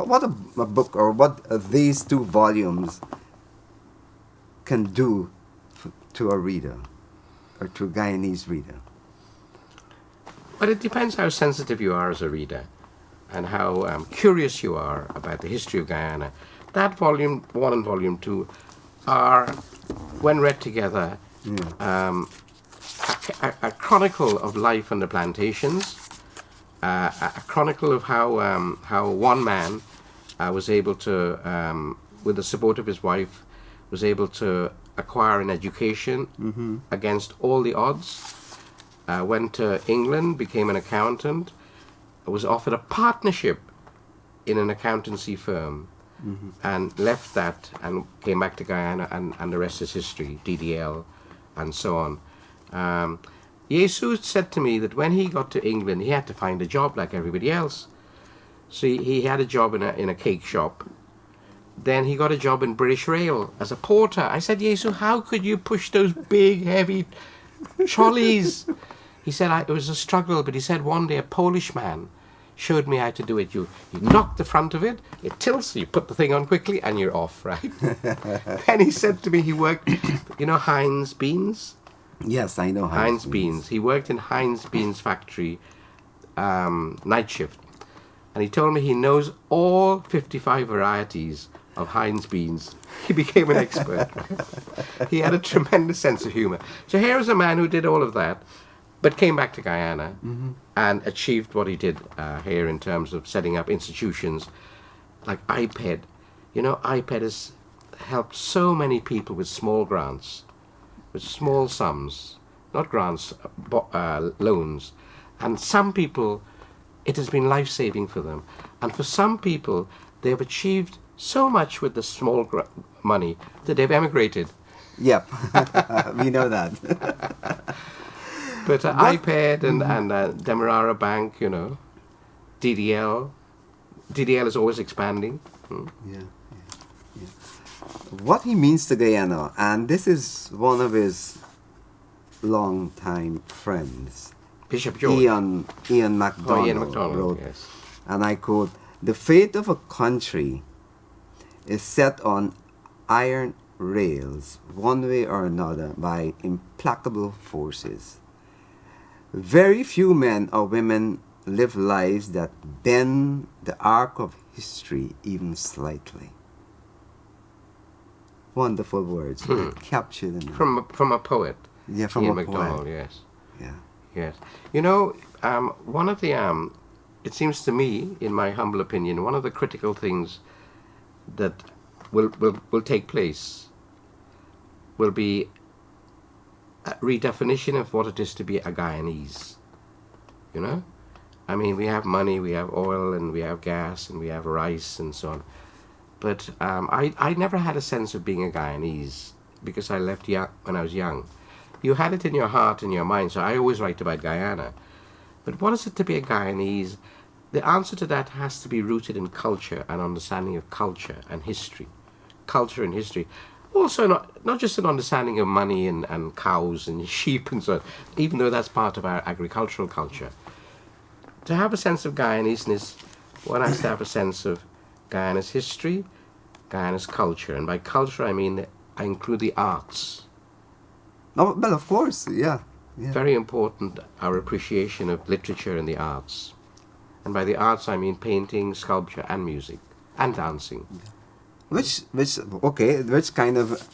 what a book or what these two volumes can do to a reader or to a Guyanese reader? But it depends how sensitive you are as a reader and how curious you are about the history of Guyana. That volume 1 and volume 2 are, when read together, a chronicle of life on the plantations, a chronicle of how one man was able to, with the support of his wife, was able to acquire an education against all the odds. Went to England, became an accountant, was offered a partnership in an accountancy firm, and left that and came back to Guyana, and the rest is history, DDL, and so on. Jesus said to me that when he got to England, he had to find a job like everybody else. So he had a job in a cake shop. Then he got a job in British Rail as a porter. I said, Jesus, how could you push those big, heavy trolleys? He said, it was a struggle, but he said one day a Polish man showed me how to do it. You knock the front of it, it tilts, you put the thing on quickly, and you're off, right? Then he said to me he worked, Heinz Beans? Yes, I know Heinz Beans. He worked in Heinz Beans factory, night shift. And he told me he knows all 55 varieties of Heinz beans. He became an expert. He had a tremendous sense of humor. So here is a man who did all of that, but came back to Guyana and achieved what he did here in terms of setting up institutions like IPED. IPED has helped so many people with small grants, with small sums, not grants, loans. And some people, it has been life-saving for them. And for some people, they have achieved so much with the small money that they've emigrated. Yep, we know that. But iPad and Demerara Bank, DDL is always expanding. Yeah. What he means to Guyana, and this is one of his long-time friends, Bishop George. Ian MacDonald, Ian MacDonald wrote, yes. and I quote, "The fate of a country is set on iron rails, one way or another, by implacable forces. Very few men or women live lives that bend the arc of history even slightly." Wonderful words that capture them. From a poet. Yeah, from Ian a MacDonald, poet. yes. Yeah. Yes. One of the, it seems to me, in my humble opinion, one of the critical things that will take place will be a redefinition of what it is to be a Guyanese. We have money, we have oil, and we have gas, and we have rice, and so on. But I never had a sense of being a Guyanese because I left when I was young. You had it in your heart and your mind, so I always write about Guyana. But what is it to be a Guyanese? The answer to that has to be rooted in culture and understanding of culture and history. Culture and history. Also, not just an understanding of money and cows and sheep and so on, even though that's part of our agricultural culture. To have a sense of Guyaneseness, one has to have a sense of Guyana's history, Guyana's culture. And by culture, I include the arts. Oh, well, of course, yeah. Very important, our appreciation of literature and the arts. And by the arts, I mean painting, sculpture, and music, and dancing. Which kind of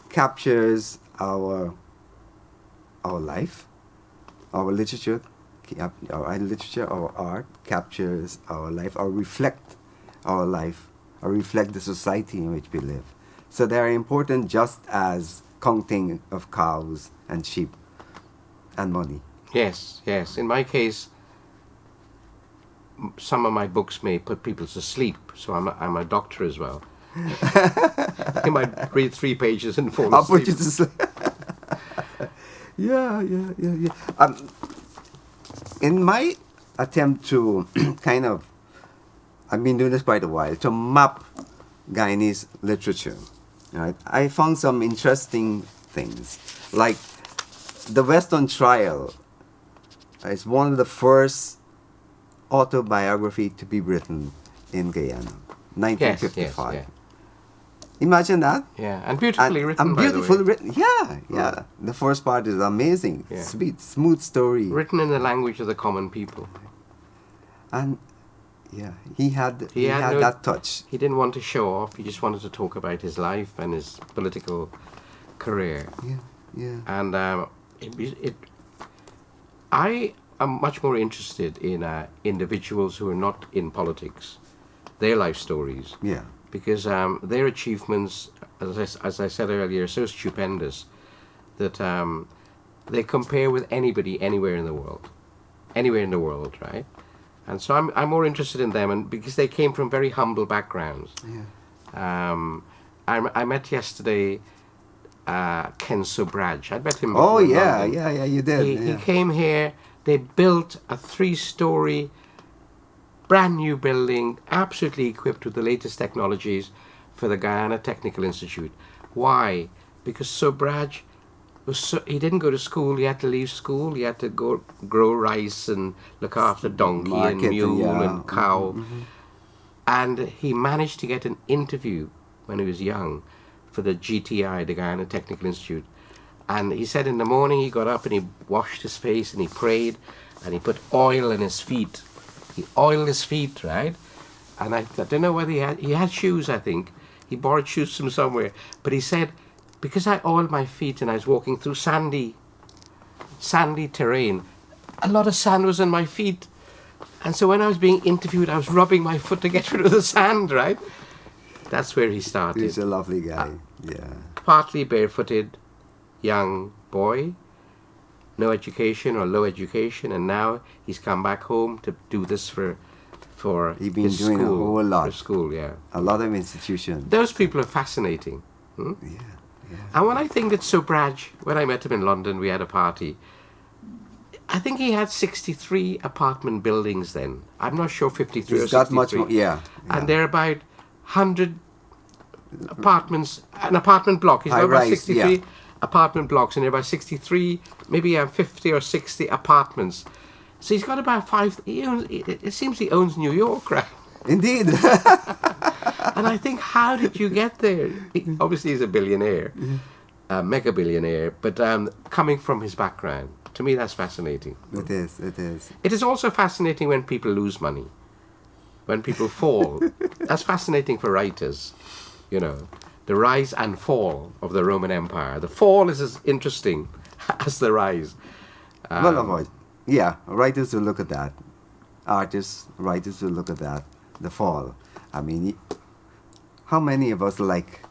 captures our life, our literature, our art captures our life, or reflect our life, or reflect the society in which we live. So they are important just as counting of cows and sheep and money. Yes. In my case, some of my books may put people to sleep, so I'm a doctor as well. You might read 3 pages and fall asleep. I'll put you to sleep. Yeah. In my attempt to I've been doing this quite a while, to map Guyanese literature, right? I found some interesting things. Like, the Western Trial is one of the first autobiography to be written in Guyana. 1955. yeah. Imagine that. Yeah, and beautifully written, and by the beautifully way. written. Yeah. The first part is amazing, Yeah. sweet, smooth story. Written in the language of the common people. And yeah, he had He had no- that touch. He didn't want to show off. He just wanted to talk about his life and his political career. Yeah. And I am much more interested in individuals who are not in politics, their life stories, Yeah. because their achievements, as I said earlier, are so stupendous that they compare with anybody anywhere in the world, right? And so I'm more interested in them, and because they came from very humble backgrounds. Yeah. I met yesterday Ken Subraj. I'd met him Oh before in yeah, London. yeah, you did. He came here. They built a 3-story, brand new building, absolutely equipped with the latest technologies for the Guyana Technical Institute. Why? Because Subraj he didn't go to school. He had to leave school. He had to go grow rice and look after donkey and Market, mule yeah. and cow. Mm-hmm. And he managed to get an interview when he was young for the GTI, the Guyana Technical Institute. And he said in the morning he got up and he washed his face and he prayed and he put oil in his feet. He oiled his feet, right? And I don't know whether he had shoes, I think. He borrowed shoes from somewhere. But he said, because I oiled my feet and I was walking through sandy terrain, a lot of sand was on my feet. And so when I was being interviewed, I was rubbing my foot to get rid of the sand, right? That's where he started. He's a lovely guy. Yeah. Partly barefooted, young boy, no education or low education, and now he's come back home to do this for He's been his doing school, a whole lot. For school, yeah. A lot of institutions. Those people are fascinating. Yeah. And when I think that Subraj, when I met him in London, we had a party. I think he had 63 apartment buildings then. I'm not sure 53 or 63. He's got much more. Yeah. And there are about 100 apartments, an apartment block. He's got about High-rise, 63 yeah. apartment blocks, and there are about 63, maybe 50 or 60 apartments. So he's got about 5. It seems he owns New York, right? Indeed. And I think, how did you get there? Obviously, he's a billionaire, a mega billionaire, but coming from his background, to me, that's fascinating. It is. It is also fascinating when people lose money, when people fall. That's fascinating for writers, you know, the rise and fall of the Roman Empire. The fall is as interesting as the rise. Writers will look at that. Writers will look at that. The fall. I mean, how many of us like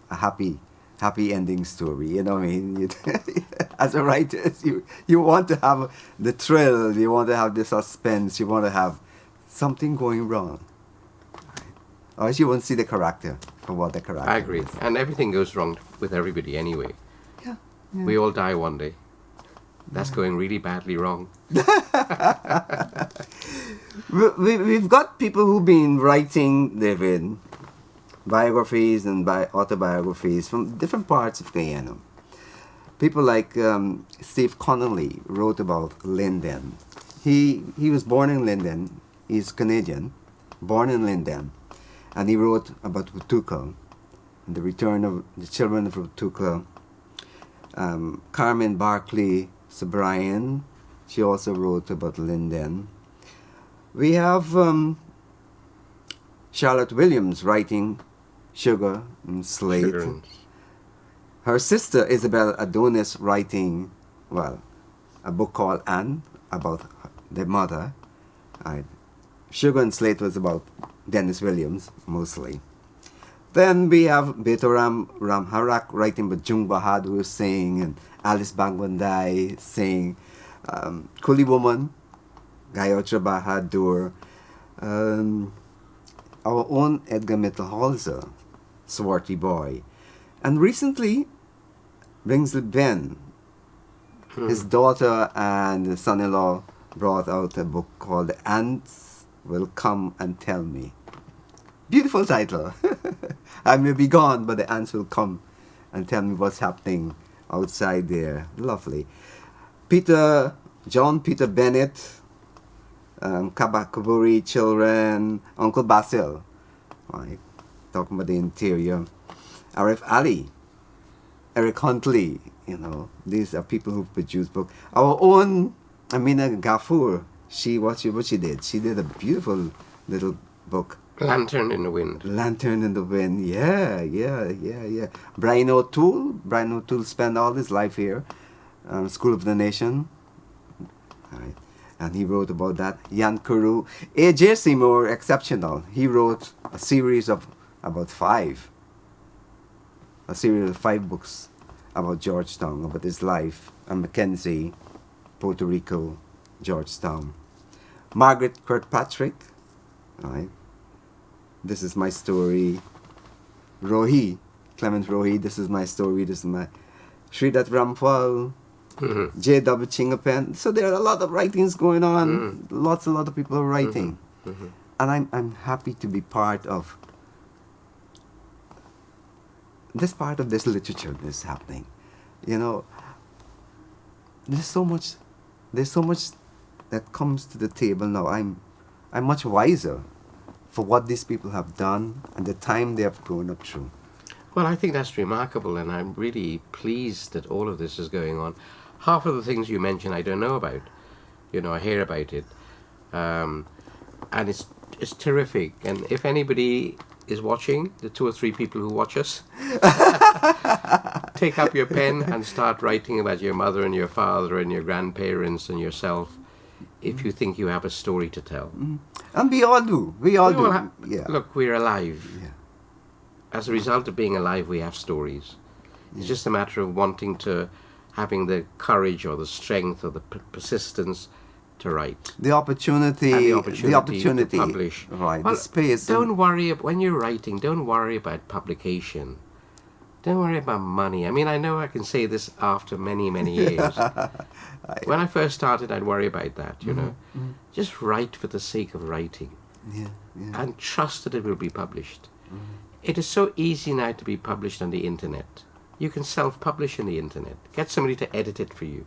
a happy ending story? You know what I mean? As a writer, you want to have the thrill, you want to have the suspense, you want to have something going wrong. Or else you won't see the character for what the character I agree. is. And everything goes wrong with everybody anyway. Yeah. We all die one day. That's going really badly wrong. We've got people who've been writing, David, biographies and autobiographies from different parts of Guyana. People like Steve Connolly wrote about Linden. He was born in Linden. He's Canadian, born in Linden. And he wrote about Hutuka and the return of the children of Hutuka. Carmen Barclay Sobrian, she also wrote about Linden. We have Charlotte Williams writing Sugar and Slate. Sugar and- Her sister Isabel Adonis writing, a book called Anne about their mother. Sugar and Slate was about Dennis Williams mostly. Then we have Betoram Ramharak writing about Jung Bahadur saying, and Alice Bangwandai saying, Kuli Woman, Gayotra Bahadur, our own Edgar Mittelholzer, Swarty Boy. And recently, Bingsley Ben, his daughter and son-in-law brought out a book called The Ants Will Come and Tell Me. Beautiful title. I may be gone, but the ants will come and tell me what's happening outside there. Lovely. John Peter Bennett, Kabakaburi children, Uncle Basil. Right. talking about the interior. Arif Ali, Eric Huntley, you know, these are people who produce books. Our own Amina Ghafoor, what she did. She did a beautiful little book. Lantern in the Wind. Lantern in the Wind. Yeah. Brian O'Toole spent all his life here, School of the Nation. Right. And he wrote about that. Jan Carew. A.J. Seymour, exceptional. He wrote a series of about 5 books about Georgetown, about his life, and Mackenzie, Puerto Rico, Georgetown. Margaret Kirkpatrick, right? This is my story. Clement Rohi, this is my story. This is my Sridat Rampal, J.W. Chingapen. So there are a lot of writings going on. A lot of people are writing, and I'm happy to be part of this literature that's happening. You know, there's so much that comes to the table now. I'm much wiser for what these people have done and the time they have grown up through. Well, I think that's remarkable, and I'm really pleased that all of this is going on. Half of the things you mentioned I don't know about. You know, I hear about it. And it's terrific. And if anybody is watching, the 2 or 3 people who watch us, take up your pen and start writing about your mother and your father and your grandparents and yourself if you think you have a story to tell. And we all do. Yeah. Look, we're alive. Yeah. As a result of being alive, we have stories. It's just a matter of having the courage or the strength or the persistence to write. The opportunity to publish. Right, well, the space. Don't worry, when you're writing, don't worry about publication. Don't worry about money. I mean, I know I can say this after many, many years. When I first started, I'd worry about that, you know. Just write for the sake of writing. Yeah. And trust that it will be published. It is so easy now to be published on the internet. You can self-publish on the internet. Get somebody to edit it for you.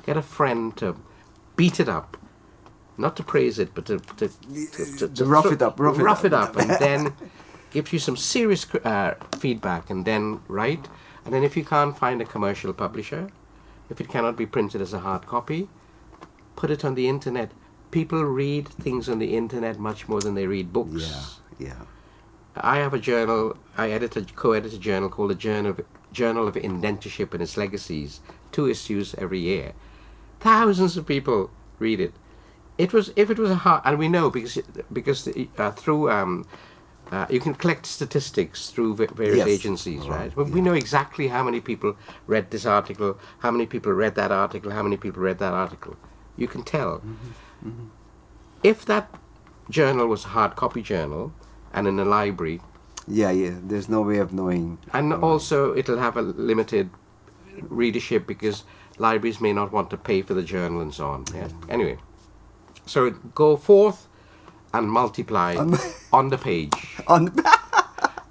Get a friend to beat it up. Not to praise it, but to rough it up. Rough it up, and then give you some serious feedback, and then write. And then if you can't find a commercial publisher, if it cannot be printed as a hard copy, put it on the internet. People read things on the internet much more than they read books. Yeah. I have a journal. I co-edit a journal called the Journal of Indentureship and Its Legacies. 2 issues every year. Thousands of people read it. If it was a hard, and we know because through you can collect statistics through various agencies, right? We know exactly how many people read this article, how many people read that article, how many people read that article. You can tell. If that journal was a hard copy journal and in a library. Yeah. There's no way of knowing. And also it'll have a limited readership because libraries may not want to pay for the journal and so on. Yeah. Anyway, so go forth and multiply on the page.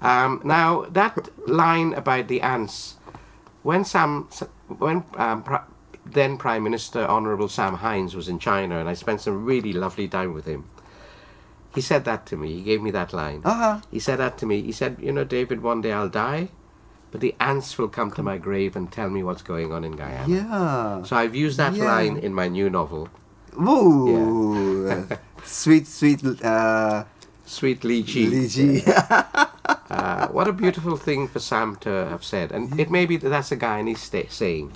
Now that line about the ants, when then Prime Minister Honourable Sam Hinds was in China, and I spent some really lovely time with him. He said that to me. He gave me that line. He said that to me. He said, you know, David, one day I'll die, but the ants will come to my grave and tell me what's going on in Guyana. Yeah. So I've used that line in my new novel. Ooh. Yeah. Sweet lychee. What a beautiful thing for Sam to have said. And it may be that's a Guyanese saying.